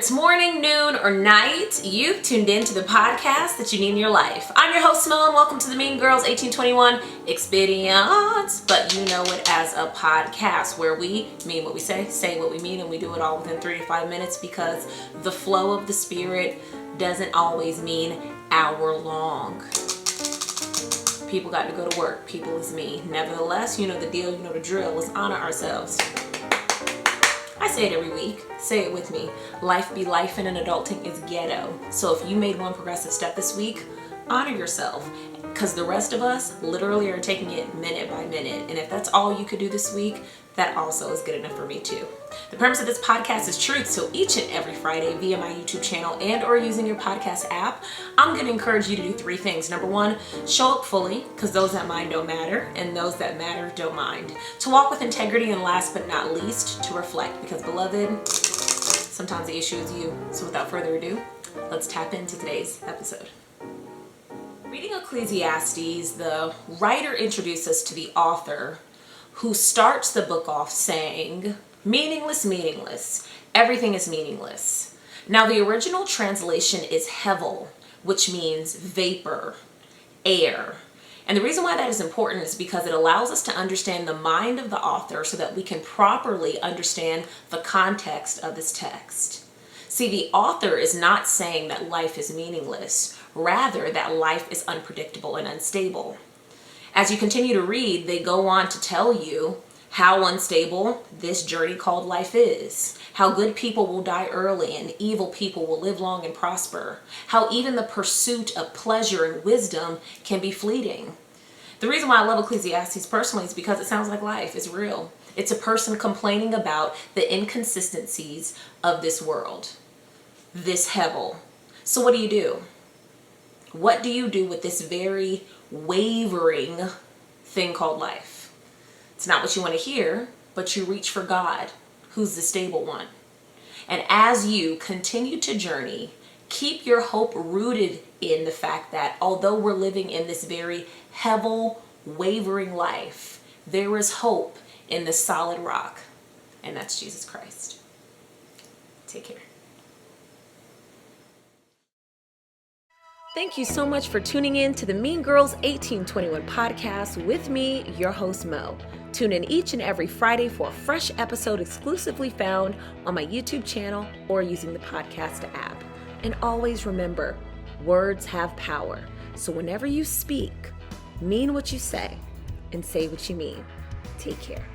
it's morning, noon, or night, you've tuned in to the podcast that you need in your life. I'm your host, Mel, and welcome to the Mean Girls 1821 Experience, but you know it as a podcast where we mean what we say what we mean, and we do it all within 3 to 5 minutes because the flow of the spirit doesn't always mean hour long. People got to go to work. People is me. Nevertheless, you know the deal, you know the drill. Let's honor ourselves. I say it every week. Say it with me. Life be life and adulting is ghetto. So if you made one progressive step this week, honor yourself. Because the rest of us literally are taking it minute by minute. And if that's all you could do this week, that also is good enough for me too. The premise of this podcast is truth. So each and every Friday via my YouTube channel and or using your podcast app, I'm going to encourage you to do 3 things. Number 1, show up fully, because those that mind don't matter, and those that matter don't mind. To walk with integrity, and last but not least, to reflect, because beloved, sometimes the issue is you. So without further ado, let's tap into today's episode. Reading Ecclesiastes, the writer introduces us to the author who starts the book off saying, meaningless, meaningless. Everything is meaningless. Now the original translation is hevel, which means vapor, air. And the reason why that is important is because it allows us to understand the mind of the author so that we can properly understand the context of this text. See, the author is not saying that life is meaningless, rather that life is unpredictable and unstable. As you continue to read, they go on to tell you how unstable this journey called life is, how good people will die early and evil people will live long and prosper, how even the pursuit of pleasure and wisdom can be fleeting. The reason why I love Ecclesiastes personally is because it sounds like life is real. It's a person complaining about the inconsistencies of this world, this hevel. So what do? What do you do with this very wavering thing called life? It's not what you want to hear, but you reach for God, who's the stable one. And as you continue to journey, keep your hope rooted in the fact that although we're living in this very hevel, wavering life, there is hope in the solid rock, and that's Jesus Christ. Take care. Thank you so much for tuning in to the Mean Girls 1821 podcast with me, your host, Mo. Tune in each and every Friday for a fresh episode exclusively found on my YouTube channel or using the podcast app. And always remember, words have power. So whenever you speak, mean what you say and say what you mean. Take care.